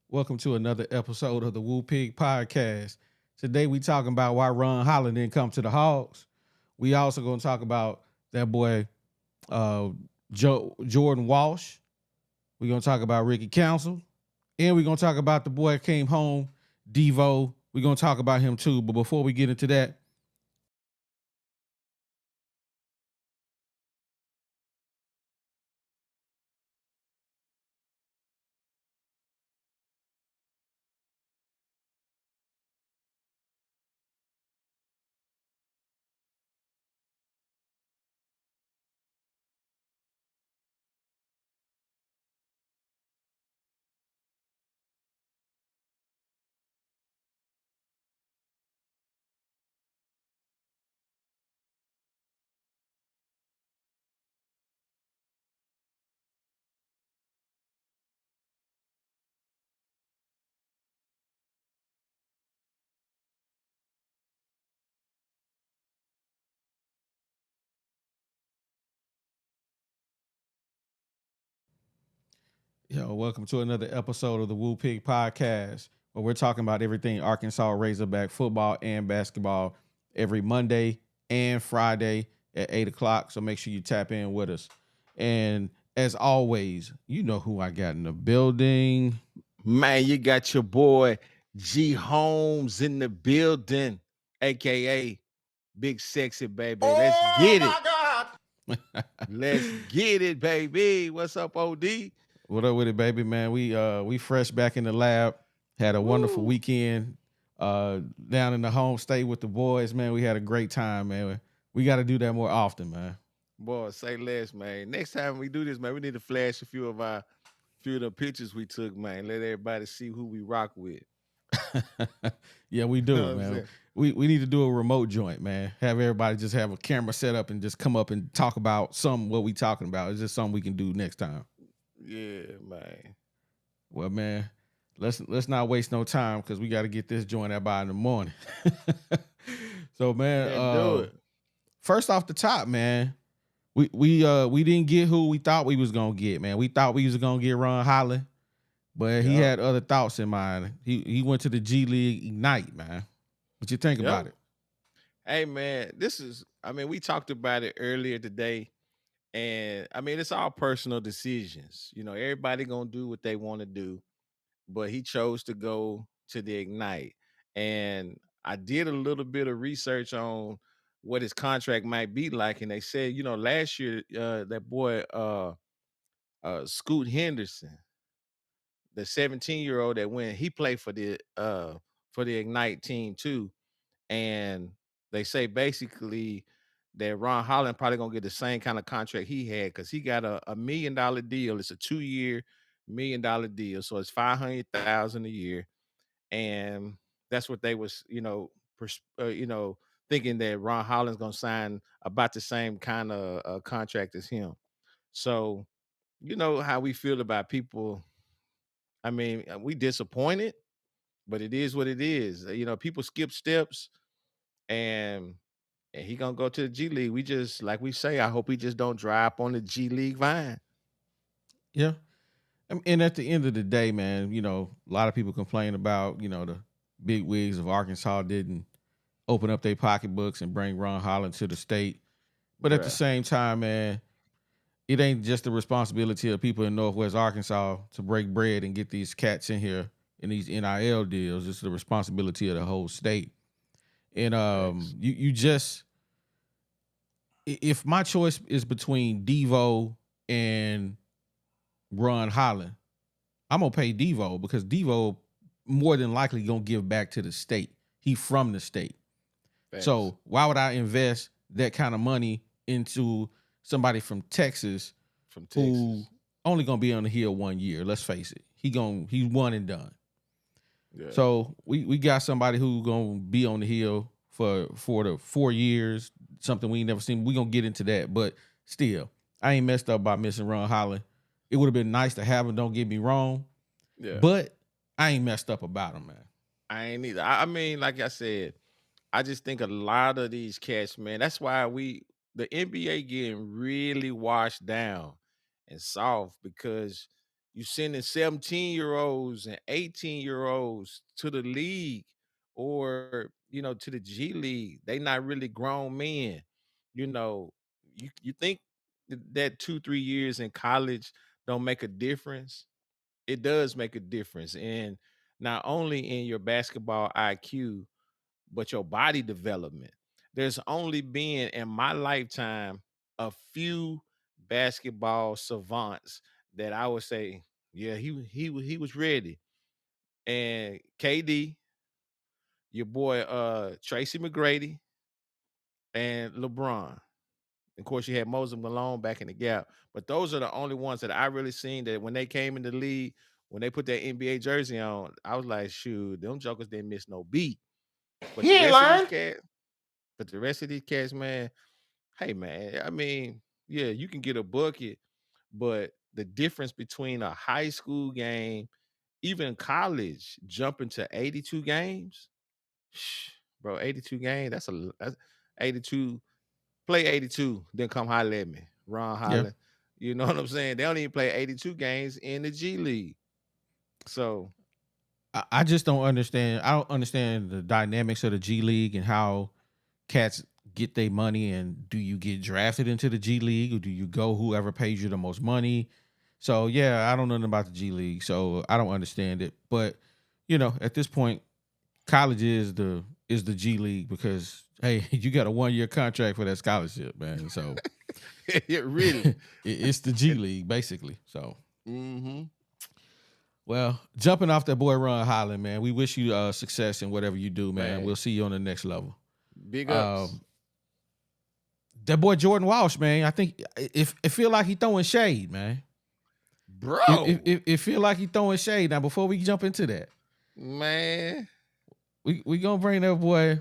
Welcome to another episode of the Woo Pig Podcast. Today we talking about why Ron Holland didn't come to the Hogs. We also gonna talk about that boy uh, Jordan Walsh. We're gonna talk about Ricky Council, and we're gonna talk about the boy that came home, Devo. We're gonna talk about him too. But before we get into that, welcome to another episode of the Woo Pig Podcast, where we're talking about everything Arkansas Razorback football and basketball every Monday and Friday at 8 o'clock. So make sure you tap in with us. And as always, you know who I got in the building. Man, you got your boy G Holmes in the building, aka Big Sexy Baby. Let's get it. God. Let's get it, baby. What's up, OD? What up with it, baby, man? We fresh back in the lab. Had a wonderful weekend down in the home state with the boys, man. We had a great time, man. We got to do that more often, man. Boy, say less, man. Next time we do this, man, we need to flash a few of the pictures we took, man. Let everybody see who we rock with. Yeah, we do, You know what I'm man. saying? We need to do a remote joint, man. Have everybody just have a camera set up and just come up and talk about what we talking about. It's just something we can do next time. Yeah, man. Well, man, let's not waste no time because we got to get this joint out by in the morning. So, man, Do it. first off the top, man, we didn't get who we thought we was gonna get, man. We thought we was gonna get Ron Holland, but he had other thoughts in mind. He went to the G League Ignite, man. What you think about it? Hey, man, we talked about it earlier today. And I mean, it's all personal decisions. You know, everybody gonna do what they want to do, but he chose to go to the Ignite. And I did a little bit of research on what his contract might be like, and they said, last year, that boy Scoot Henderson, the 17-year-old that went, he played for the Ignite team too. And they say basically that Ron Holland probably gonna get the same kind of contract he had because he got a $1 million deal. It's a 2-year $1 million deal, so it's 500,000 a year, and that's what they was thinking that Ron Holland's gonna sign about the same kind of contract as him. So you know how we feel about people. I mean, we disappointed, but it is what it is. You know, people skip steps and he gonna go to the G League. We just like we say, I hope he just don't dry up on the G League vine. Yeah. And at the end of the day, man, a lot of people complain about, the big wigs of Arkansas didn't open up their pocketbooks and bring Ron Holland to the state. But at the Bruh. same time, man, it ain't just the responsibility of people in Northwest Arkansas to break bread and get these cats in here in these NIL deals. It's the responsibility of the whole state. And you just, if my choice is between Devo and Ron Holland, I'm gonna pay Devo because Devo more than likely gonna give back to the state. He from the state. Facts. So why would I invest that kind of money into somebody from Texas who only gonna be on the hill 1 year? Let's face it. He's one and done. Yeah. So we got somebody who gonna be on the hill for the 4 years, something we ain't never seen. We gonna get into that, but still, I ain't messed up by missing Ron Holland. It would have been nice to have him, don't get me wrong. Yeah. But I ain't messed up about him, man. I ain't either. I mean, like I said, I just think a lot of these cats, man, that's why the NBA getting really washed down and soft because, You sending 17-year-olds and 18-year-olds to the league or to the G League. They not really grown men. You know, you think that 2-3 years in college don't make a difference? It does make a difference. And not only in your basketball IQ, but your body development. There's only been in my lifetime a few basketball savants that I would say, yeah, he was ready. And KD, your boy Tracy McGrady, and LeBron. Of course, you had Moses Malone back in the gap, but those are the only ones that I really seen that when they came in the league, when they put that NBA jersey on, I was like, shoot, them jokers didn't miss no beat. But He the ain't rest of these lying. cats, man, hey man, I mean, yeah, you can get a bucket, but the difference between a high school game, even college, jumping to 82 games, bro, 82 games, that's 82. Play 82, then come holler at me, Ron Yeah. Holland. You know what I'm saying? They don't even play 82 games in the G League. So I just don't understand. I don't understand the dynamics of the G League and how cats get their money. And do you get drafted into the G League or do you go whoever pays you the most money? So yeah, I don't know nothing about the G League, so I don't understand it. But at this point, college is the G League because hey, you got a 1-year contract for that scholarship, man. So it really, it's the G League basically. So. mm-hmm. Well, jumping off that boy Ron Holland, man, we wish you success in whatever you do, man. Man. We'll see you on the next level. Big ups. That boy Jordan Walsh, man, I think it feel like he throwing shade, man. Bro. It feel like he throwing shade. Now, before we jump into that, man, we gonna bring that boy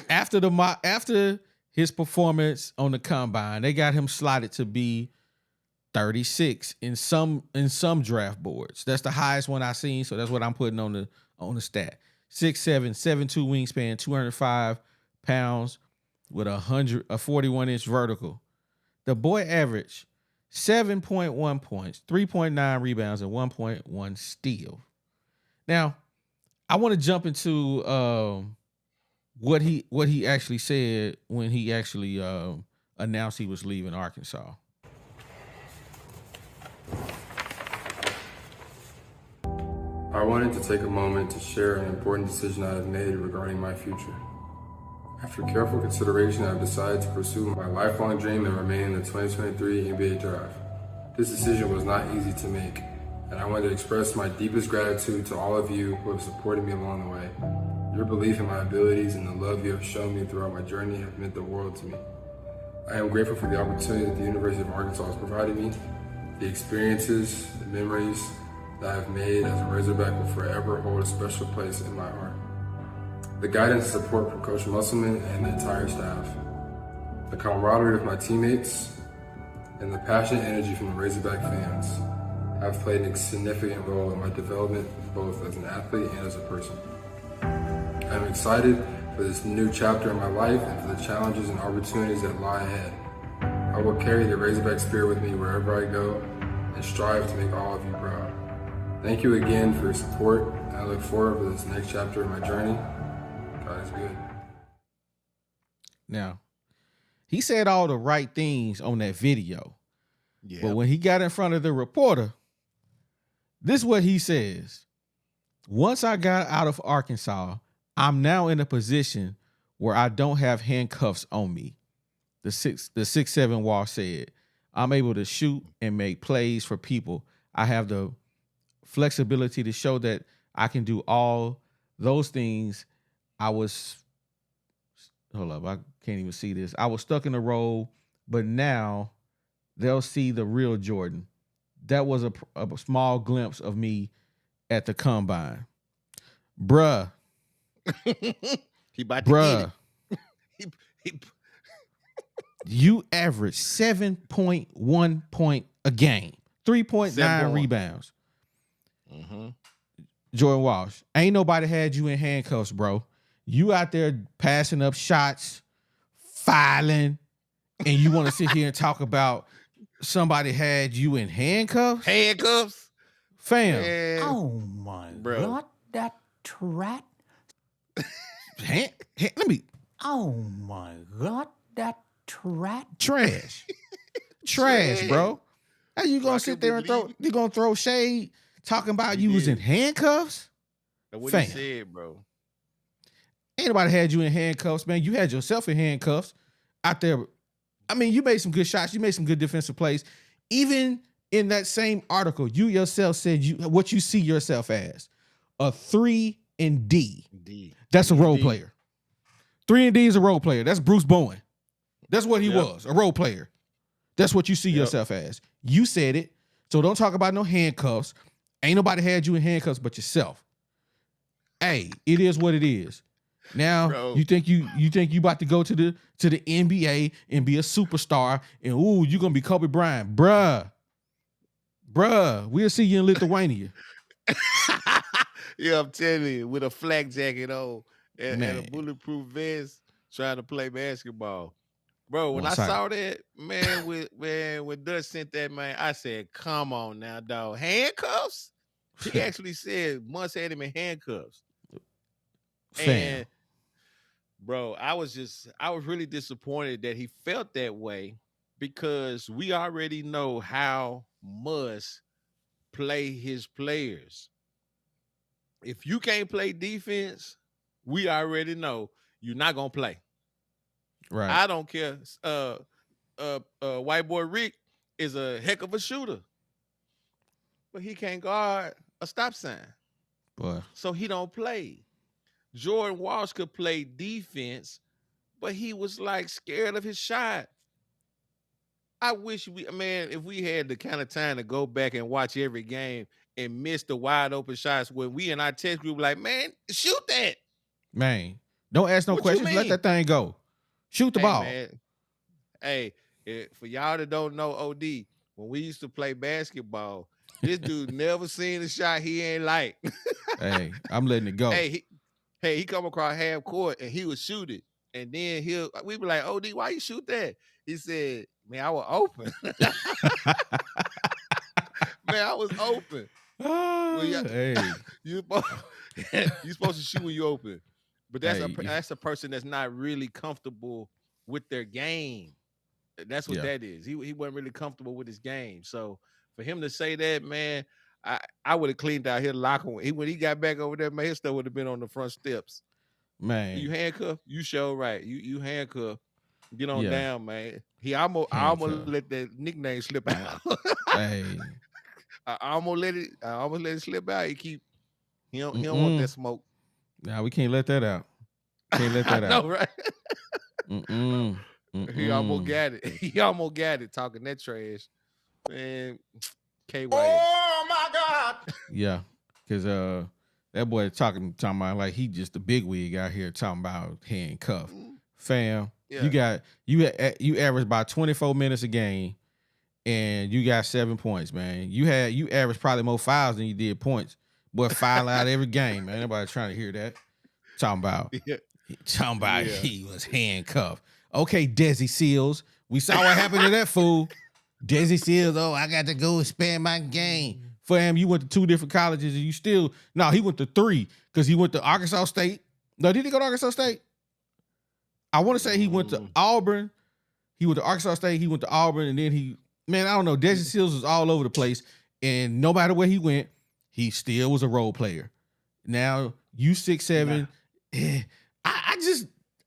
after his performance on the combine. They got him slotted to be 36 in some draft boards. That's the highest one I've seen, so that's what I'm putting on the stat. 6'7", 7'2" wingspan, 205 pounds with a 41-inch vertical. The boy averaged 7.1 points, 3.9 rebounds, and 1.1 steal. Now, I want to jump into what he actually said when he actually announced he was leaving Arkansas. I wanted to take a moment to share an important decision I have made regarding my future. After careful consideration, I have decided to pursue my lifelong dream and remain in the 2023 NBA Draft. This decision was not easy to make, and I want to express my deepest gratitude to all of you who have supported me along the way. Your belief in my abilities and the love you have shown me throughout my journey have meant the world to me. I am grateful for the opportunity that the University of Arkansas has provided me. The experiences, the memories that I have made as a Razorback will forever hold a special place in my heart. The guidance and support from Coach Mussleman and the entire staff, the camaraderie of my teammates, and the passion and energy from the Razorback fans have played a significant role in my development both as an athlete and as a person. I am excited for this new chapter in my life and for the challenges and opportunities that lie ahead. I will carry the Razorback spirit with me wherever I go and strive to make all of you proud. Thank you again for your support, and I look forward to this next chapter in my journey. God is good. Now, he said all the right things on that video. yeah. But when he got in front of the reporter, this is what he says. Once I got out of Arkansas, I'm now in a position where I don't have handcuffs on me. The 6'7" Walsh said, I'm able to shoot and make plays for people. I have the flexibility to show that I can do all those things. Hold up, I can't even see this. I was stuck in a role, but now they'll see the real Jordan. That was a small glimpse of me at the combine. Bruh. He about to get it. You average 7.1 point a game, 3.9 rebounds. Mm-hmm. Jordan Walsh, ain't nobody had you in handcuffs, bro. You out there passing up shots, filing, and you want to sit here and talk about Somebody had you in handcuffs? Handcuffs? Fam. Man, Oh my bro. God, that rat. Let me. Oh my God, that rat. Trash. Trash, bro. How you gonna sit there and throw shade talking about you was in handcuffs? That's what Fam. he said, bro. Ain't nobody had you in handcuffs, man. You had yourself in handcuffs out there. I mean, you made some good shots. You made some good defensive plays. Even in that same article, you yourself said what you see yourself as a 3 and D. That's a role player. 3 and D is a role player. That's Bruce Bowen. That's what he was, a role player. That's what you see yourself as. You said it. So don't talk about no handcuffs. Ain't nobody had you in handcuffs but yourself. Hey, it is what it is. Now, bro, you think you about to go to the NBA and be a superstar and you're gonna be Kobe Bryant. Bruh, we'll see you in Lithuania. Yeah, I'm telling you, with a flak jacket on and a bulletproof vest trying to play basketball. Bro, when I saw that, man, when Dutch sent that, man, I said, come on now, dog. Handcuffs? He actually said Muss had him in handcuffs. And bro, I was really disappointed that he felt that way because we already know how Muss play his players. If you can't play defense, we already know you're not gonna play. Right. I don't care. White boy Rick is a heck of a shooter, but he can't guard a stop sign. Boy. So he don't play. Jordan Walsh could play defense, but he was like scared of his shot. I wish if we had the kind of time to go back and watch every game and miss the wide open shots when we in our test group like, man, shoot that. Man, don't ask no questions. Let that thing go. Shoot the ball. Man. Hey, for y'all that don't know OD, when we used to play basketball, this dude never seen a shot he ain't like. Hey, I'm letting it go. He come across half court and he would shoot it. And then we be like, OD, why you shoot that? He said, man, I was open. Man, I was open. You supposed to shoot when you open. But that's a person that's not really comfortable with their game. That's what that is. He wasn't really comfortable with his game. So for him to say that, man, I would have cleaned out his locker room. When he got back over there, man, his stuff would have been on the front steps. Man, you handcuff, you show right. You handcuff, get on down, man. I almost let that nickname slip out. Hey, I almost let it slip out. He don't want that smoke. Nah, we can't let that out. Can't let that out. No, right? He almost got it. He almost got it talking that trash. Man, K-White. Oh my God. Yeah, because that boy talking about like he just the big wig out here talking about handcuff. Fam, you average about 24 minutes a game, and you got 7 points, man. You averaged probably more fouls than you did points. Boy, foul out every game, man. Nobody trying to hear that. Talking about he was handcuffed. Okay, Desi Seals. We saw what happened to that fool. Desi Seals, I got to go expand my game. For him, you went to 2 different colleges and he went to 3 because he went to Arkansas State. No, did he go to Arkansas State? I want to say he went to Auburn. He went to Arkansas State. He went to Auburn, and then I don't know. Desi Seals was all over the place, and no matter where he went, he still was a role player. Now you 6'7".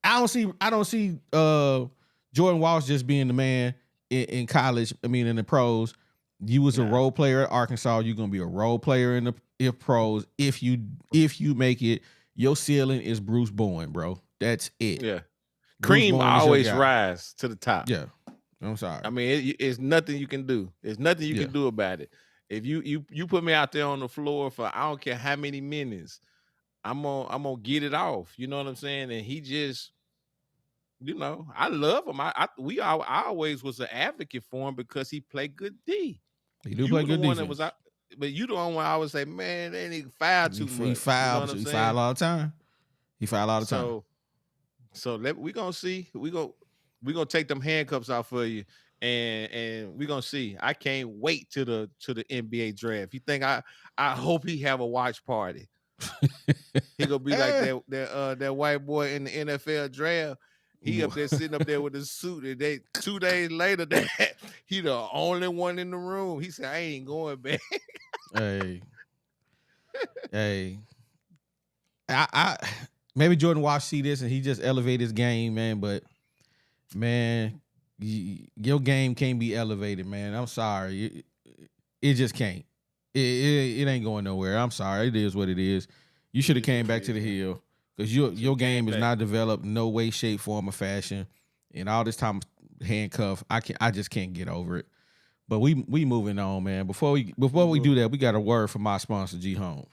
I don't see Jordan Walsh just being the man in college. I mean, in the pros. You was a role player at Arkansas. You're gonna be a role player in the pros. If you make it, your ceiling is Bruce Bowen, bro. That's it. Yeah, Cream always rise to the top. Yeah, I'm sorry. I mean, it's nothing you can do. There's nothing you can do about it. If you put me out there on the floor for I don't care how many minutes, I'm gonna get it off. You know what I'm saying? And he just, I love him. I always was an advocate for him because he played good D. He do play good defense. But you the one where I would say, man, they ain't foul too much. He foul all the time. He foul all the time. So we gonna see. We gonna take them handcuffs out for you and we're gonna see. I can't wait to the NBA draft. You think I hope he have a watch party. He gonna be like that white boy in the NFL draft. He up there sitting up there with his suit, and they 2 days later that he the only one in the room. He said, "I ain't going back." Hey, hey, I maybe Jordan Walsh see this and he just elevate his game, man. But man, your game can't be elevated, man. I'm sorry, it just can't. It ain't going nowhere. I'm sorry. It is what it is. You should have came back to the hill because your game is not developed no way, shape, form, or fashion. And all this time handcuffed, I just can't get over it. But we moving on, man. Before we do that, we got a word from my sponsor, G Holmes.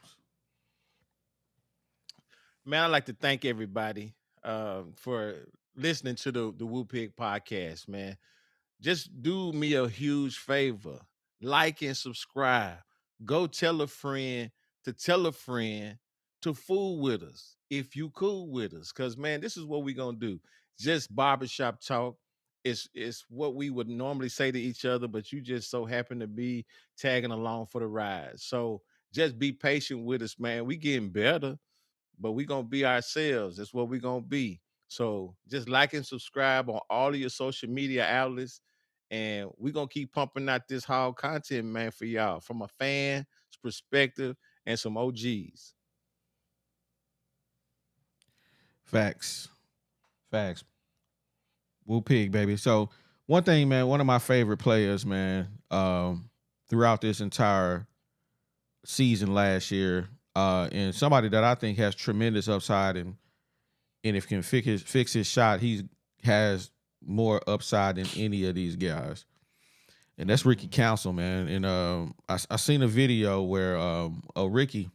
Man, I'd like to thank everybody for listening to the Woo Pig podcast, man. Just do me a huge favor. Like and subscribe. Go tell a friend to tell a friend to fool with us if you cool with us. Cause man, this is what we gonna do. Just barbershop talk. It's what we would normally say to each other, but you just so happen to be tagging along for the ride. So just be patient with us, man. We getting better, but we gonna be ourselves. That's what we gonna be. So just like and subscribe on all of your social media outlets, and we gonna keep pumping out this hog content, man, for y'all from a fan's perspective and some OGs. Facts. Woo Pig, baby. So one thing, man, one of my favorite players, man, throughout this entire season last year, and somebody that I think has tremendous upside, and if can fix his shot, he has more upside than any of these guys. And that's Ricky Council, man. And I seen a video where Ricky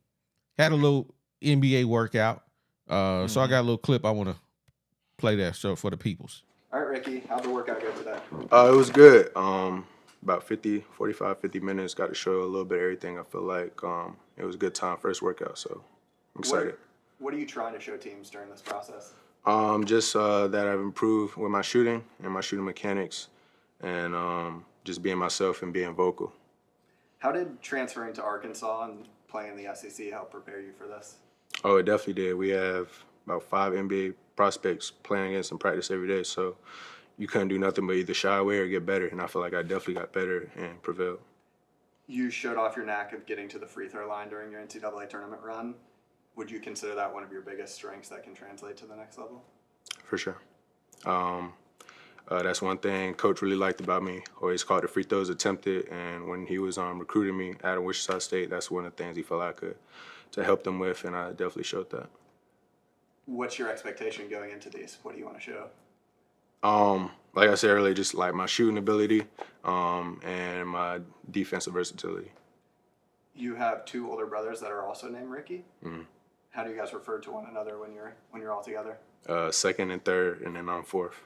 had a little NBA workout. So I got a little clip I want to play that so for the peoples. All right, Ricky, how'd the workout go today? It was good. About 45, 50 minutes. Got to show a little bit of everything. I feel like it was a good time, first workout, so I'm excited. What are you trying to show teams during this process? Just that I've improved with my shooting and my shooting mechanics, and just being myself and being vocal. How did transferring to Arkansas and playing the SEC help prepare you for this? Oh, it definitely did. We have about 5 NBA prospects playing against in practice every day, so you couldn't do nothing but either shy away or get better, and I feel like I definitely got better and prevailed. You showed off your knack of getting to the free throw line during your NCAA tournament run. Would you consider that one of your biggest strengths that can translate to the next level? For sure. That's one thing Coach really liked about me. Always called the free throws attempted, and when he was recruiting me out of Wichita State, that's one of the things he felt I could to help them with, and I definitely showed that. What's your expectation going into these? What do you want to show? Like I said earlier, just like my shooting ability and my defensive versatility. You have 2 older brothers that are also named Ricky. Mm-hmm. How do you guys refer to one another when you're all together? Second and third, and then I'm fourth.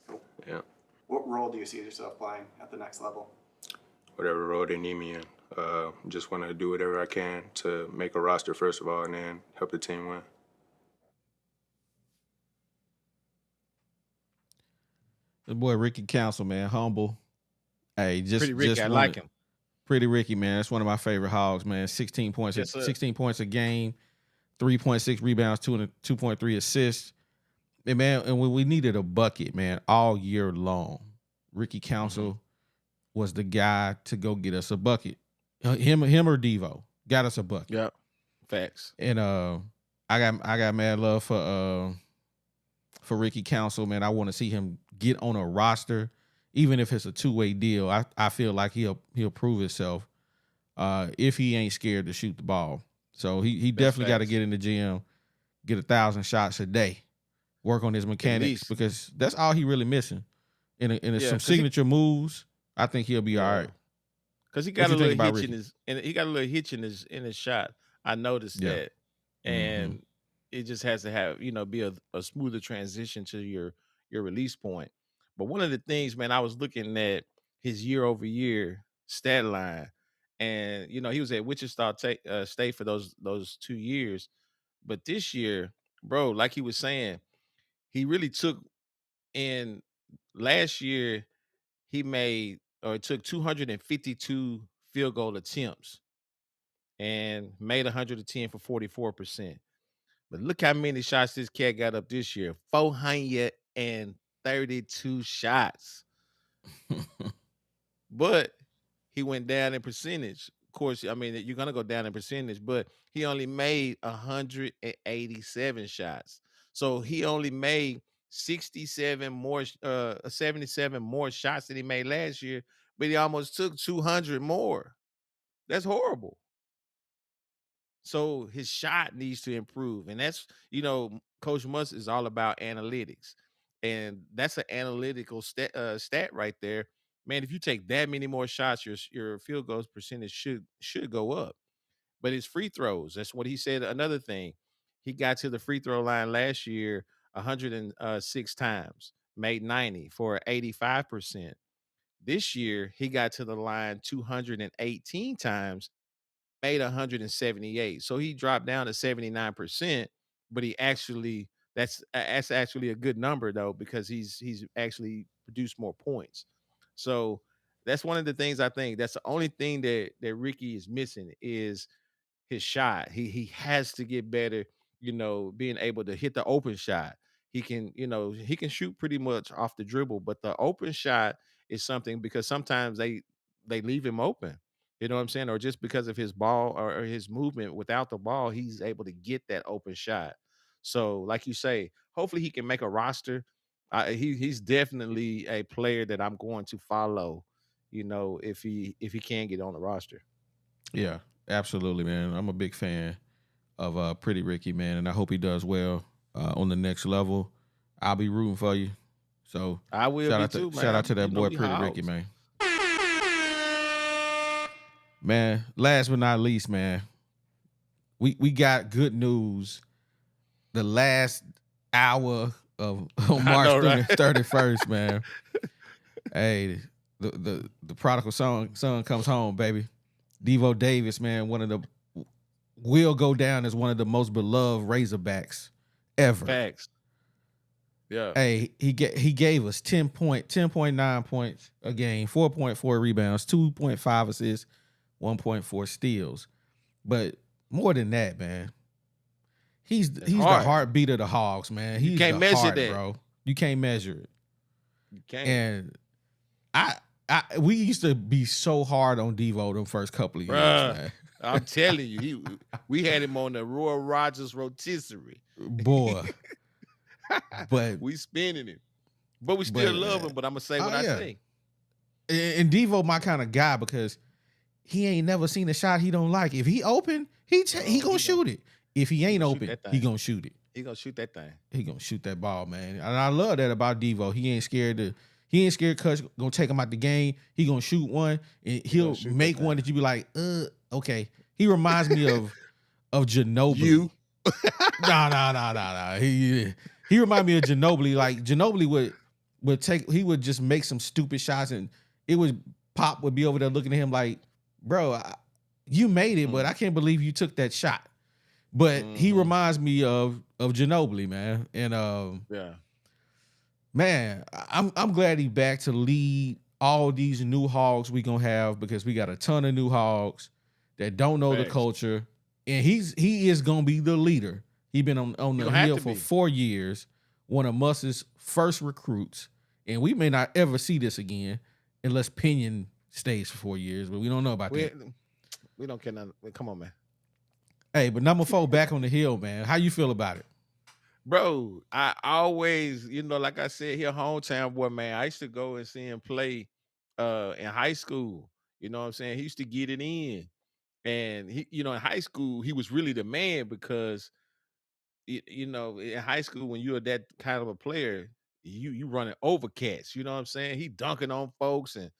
Cool. Yeah. What role do you see yourself playing at the next level? Whatever role they need me in. Just want to do whatever I can to make a roster, first of all, and then help the team win. The boy Ricky Council, man, humble. Hey, Pretty Ricky, I like him. Pretty Ricky, man. That's one of my favorite hogs, man. 16 points, Yes, 16 points a game, 3.6 rebounds, 2.3 assists. And man, and we needed a bucket, man, all year long. Ricky Council was the guy to go get us a bucket. Him or Devo got us a bucket. Yep. Facts. And I got mad love for Ricky Council, man. I want to see him get on a roster, even if it's a 2-way deal. I feel like he'll prove himself if he ain't scared to shoot the ball. So he definitely got to get in the gym, get 1,000 shots a day, work on his mechanics, because that's all he really missing. Some signature moves, I think he'll be all right. Because he got a little hitch in his shot. I noticed that, and it just has to have be a smoother transition to your release point. But one of the things, man, I was looking at his year-over-year stat line, and he was at Wichita State for those 2 years, but this year, bro, like he was saying, he really took in last year. he made or it took 252 field goal attempts and made 110 for 44%. But look how many shots this cat got up this year. 432 shots. But he went down in percentage. Of course, I mean, you're gonna go down in percentage, but he only made 187 shots. So he only made 77 more shots than he made last year, but he almost took 200 more. That's horrible. So his shot needs to improve. And that's, Coach Muss is all about analytics. And that's an analytical stat right there. Man, if you take that many more shots, your field goals percentage should go up. But his free throws, that's what he said. Another thing, he got to the free throw line last year 106 times, made 90 for 85%. This year, he got to the line 218 times, made 178. So he dropped down to 79%, but that's actually a good number though, because he's actually produced more points. So that's one of the things I think that's the only thing that Ricky is missing is his shot. He has to get better, being able to hit the open shot. He can shoot pretty much off the dribble, but the open shot is something because sometimes they leave him open. You know what I'm saying? Or just because of his ball or his movement without the ball, he's able to get that open shot. So, like you say, hopefully he can make a roster. He's definitely a player that I'm going to follow. If he can get on the roster. Yeah, absolutely, man. I'm a big fan of Pretty Ricky, man, and I hope he does well on the next level. I'll be rooting for you. So I will shout be out to too, man. shout out to that boy We Pretty Ricky, Hogs. man. Man, last but not least, man, we got good news. The last hour of on I March know, right? 31st, man. Hey, the prodigal son comes home, baby. Devo Davis, man, will go down as one of the most beloved Razorbacks ever. Facts. Yeah. Hey, he gave us 10.9 points a game, 4.4 rebounds, 2.5 assists, 1.4 steals. But more than that, man, he's the hard. heartbeat of the Hogs, man. You He's can't the measure heart, that. bro. You can't measure it. You can't. And we used to be so hard on Devo the first couple of years, man. I'm telling you, we had him on the Roy Rogers rotisserie. Boy. But we spinning him. But we still love him, but I'm gonna say what I say. And Devo my kind of guy because he ain't never seen a shot he don't like. If he open, he gonna shoot it. If he ain't open, he gonna shoot it. He gonna shoot that thing. He gonna shoot that ball, man. And I love that about Devo. He ain't scared cuz gonna take him out the game. He gonna shoot one and he'll make one that you be like, okay. He reminds me of Ginobili. You? No. He remind me of Ginobili. Like Ginobili he would just make some stupid shots and Pop would be over there looking at him like, bro, you made it, but I can't believe you took that shot. But he reminds me of Ginobili, man. And man, I'm glad he's back to lead all these new Hogs we gonna have because we got a ton of new Hogs that don't know the culture, and he is gonna be the leader. He been on the hill for 4 years, one of Muss's first recruits, and we may not ever see this again unless Pinion stays for 4 years, but we don't know about that. We don't care nothing. Come on, man. Hey, but number 4 back on the hill, man. How you feel about it? Bro, I always, like I said, he a hometown boy, man. I used to go and see him play in high school. You know what I'm saying? He used to get it in. And he, in high school, he was really the man because in high school, when you're that kind of a player, you running over cats. You know what I'm saying? He dunking on folks and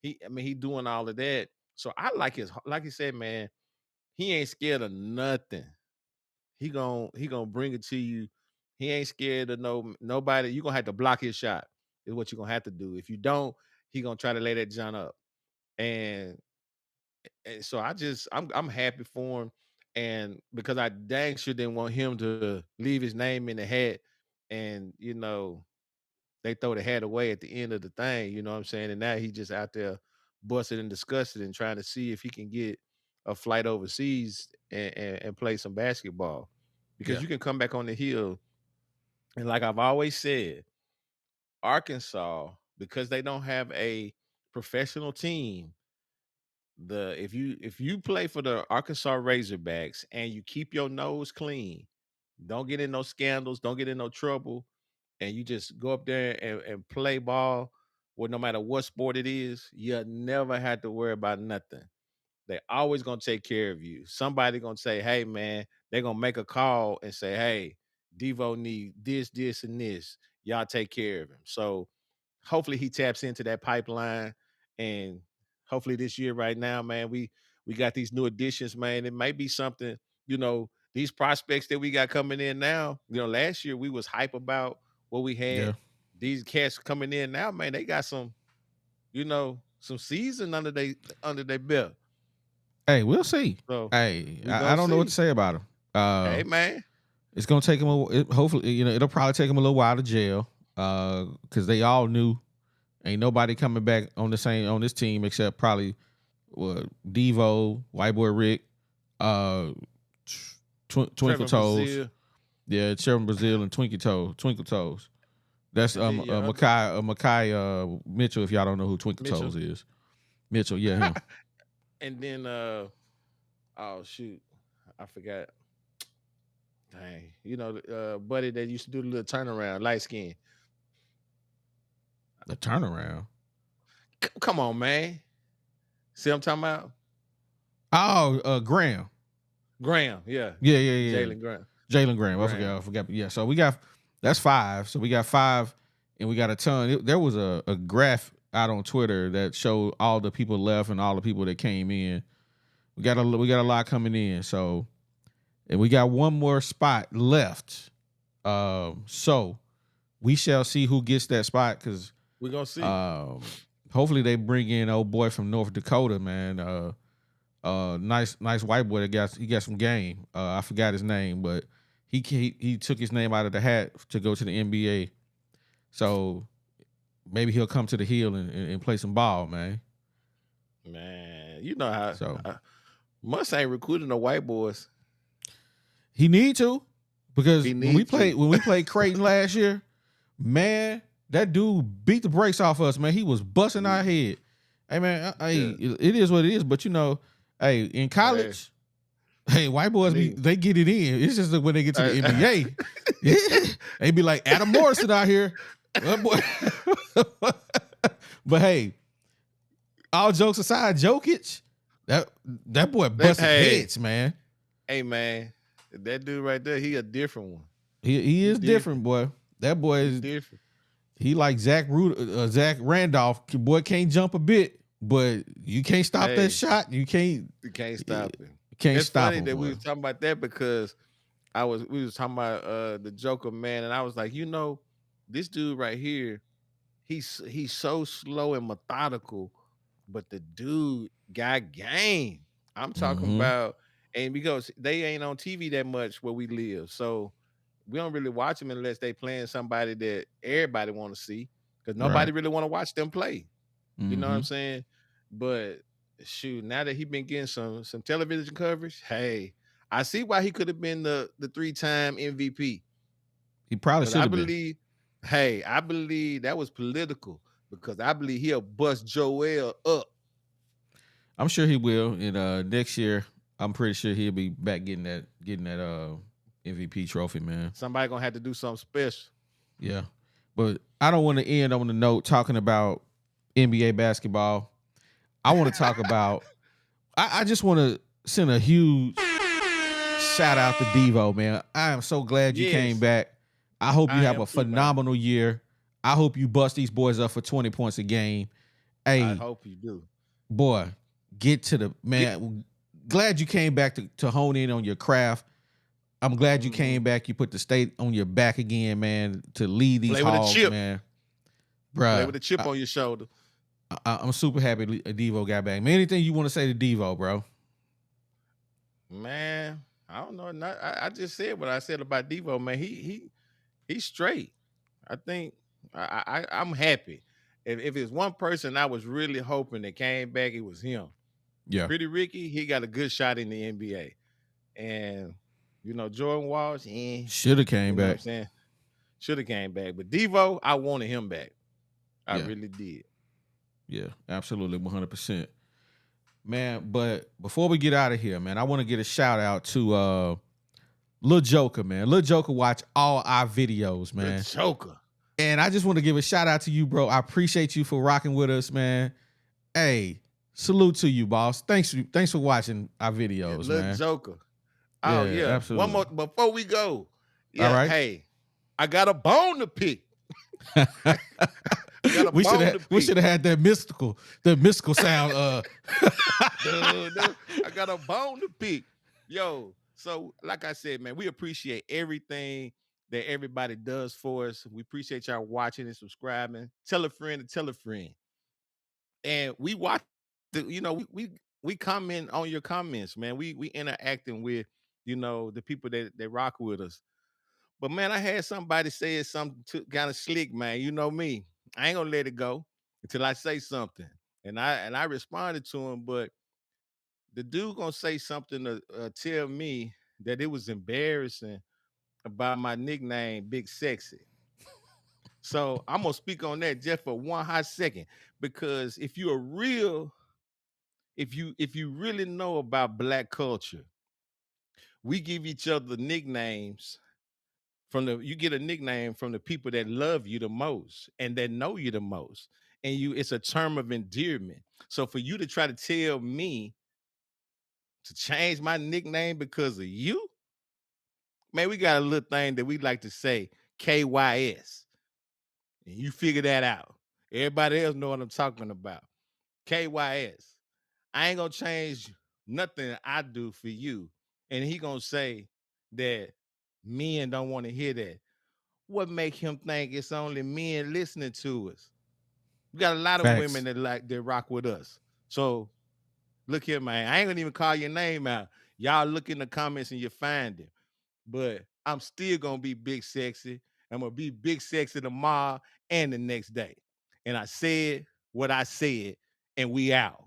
he doing all of that. So I like you said, man, he ain't scared of nothing. He gonna bring it to you. He ain't scared of nobody. You're gonna have to block his shot, is what you're gonna have to do. If you don't, he gonna try to lay that John up. And so I'm happy for him. And because I dang sure didn't want him to leave his name in the hat and they throw the hat away at the end of the thing. You know what I'm saying? And now he just out there busted and disgusted and trying to see if he can get a flight overseas and play some basketball, because Yeah. you can come back on the hill. And like I've always said, Arkansas, because they don't have a professional team, if you play for the Arkansas Razorbacks and you keep your nose clean, don't get in no scandals, don't get in no trouble, and you just go up there and play ball, well, no matter what sport it is, you never have to worry about nothing. They always gonna take care of you. Somebody gonna say, "Hey, man," they're gonna make a call and say, "Hey, Devo need this, this, and this. Y'all take care of him." So hopefully he taps into that pipeline, and hopefully this year, right now, man, we got these new additions, man. It might be something, these prospects that we got coming in now. Last year we was hype about what we had. Yeah. These cats coming in now, man, they got some season under their belt. Hey, we'll see. So Hey, we I gonna don't know what to see. say about him. Hey, man. It's gonna take him. Hopefully, it'll probably take him a little while to jail. Because they all knew ain't nobody coming back on this team except probably Devo, White Boy Rick, Twinkle Trevor Toes. Brazile. Yeah, Trevor Brazile and Twinkle Toes. That's And then your other- Makai Mitchell. If y'all don't know who Twinkle Mitchell. Toes is, Mitchell. Yeah, him. And then oh shoot, I forgot. Dang, buddy that used to do the little turnaround, light skin. The turnaround. Come on, man. See what I'm talking about? Oh, Graham. Graham, yeah. Yeah. Jalen Graham. Jalen Graham. Graham. I forgot. Yeah. So that's 5. So we got 5, and we got a ton. There was a graph out on Twitter that showed all the people left and all the people that came in. We got a lot coming in. So, and we got one more spot left. So we shall see who gets that spot, because We're gonna see. hopefully they bring in old boy from North Dakota, man. Nice white boy that got some game. I forgot his name, but he took his name out of the hat to go to the NBA. So maybe he'll come to the Hill and play some ball, man. Man, you know how So Muss ain't recruiting no white boys. he need to, because He when we need to. played Creighton last year, man, that dude beat the brakes off us, man. He was busting our head. Hey, man, it is what it is. But hey, in college, white boys they get it in. It's just that when they get to the NBA, they be like Adam Morrison out here. But hey, all jokes aside, Jokic, that boy busted heads, man. Hey, man, that dude right there, he a different one. He is different, boy. That boy is different. He like Zach Randolph. Boy can't jump a bit, but you can't stop that shot. You can't stop it. It's funny him, that boy. we was talking about that, because we was talking about the Joker, man, and I was like, this dude right here, he's so slow and methodical, but the dude got game. I'm talking about, and because they ain't on TV that much where we live, so we don't really watch them unless they playing somebody that everybody want to see, because nobody really want to watch them play. You know what I'm saying? But shoot, now that he been getting some television coverage, hey, I see why he could have been the 3-time MVP. He probably should have been. I believe that was political, because I believe he'll bust Joel up. I'm sure he will. And next year, I'm pretty sure he'll be back getting that MVP trophy, man. Somebody gonna have to do something special. Yeah. But I don't want to end on the note talking about NBA basketball. I want to talk about I just want to send a huge shout out to Devo, man. I am so glad you came back. I hope you have a phenomenal year. I hope you bust these boys up for 20 points a game. Hey, I hope you do. Boy, get to the man. Glad you came back to hone in on your craft. I'm glad you came back. You put the state on your back again, man, to lead these Hogs, man. Bruh, play with a chip on your shoulder. I'm super happy Devo got back. Man, anything you want to say to Devo, bro? Man, I don't know. I just said what I said about Devo, man. He's straight. I think I'm happy. If it's one person I was really hoping that came back, it was him. Yeah. Pretty Ricky, he got a good shot in the NBA. And Jordan Walsh, Should have came you know what I'm back. saying? Should have came back. But Devo, I wanted him back. I Yeah. really did. Yeah, absolutely, 100%. Man, but before we get out of here, man, I want to get a shout out to Lil Joker, man. Lil Joker watch all our videos, man. The Joker. And I just want to give a shout out to you, bro. I appreciate you for rocking with us, man. Hey, salute to you, boss. Thanks for watching our videos, Lil man. Joker. Oh, Yeah, yeah. absolutely. One more before we go. Yeah, All right. hey, I got a bone to pick. We should have had that mystical sound. I got a bone to pick. Yo, so like I said, man, we appreciate everything that everybody does for us. We appreciate y'all watching and subscribing. Tell a friend to tell a friend. And we watch we comment on your comments, man. We interacting with, the people that rock with us. But man, I had somebody say something kind of slick, man. You know me. I ain't gonna let it go until I say something. And I responded to him, but the dude gonna say something to tell me that it was embarrassing about my nickname, Big Sexy. So I'm gonna speak on that just for one hot second, because if you really know about Black culture, we give each other nicknames you get a nickname from the people that love you the most and that know you the most. And it's a term of endearment. So for you to try to tell me to change my nickname because of you, man, we got a little thing that we like to say, KYS. And you figure that out. Everybody else know what I'm talking about. KYS. I ain't gonna change nothing I do for you. And he gonna say that men don't want to hear that. What make him think it's only men listening to us? We got a lot of Facts. women that rock with us. So look here, man. I ain't gonna even call your name out. Y'all look in the comments and you find it. But I'm still gonna be Big Sexy. I'm gonna be Big Sexy tomorrow and the next day. And I said what I said, and we out.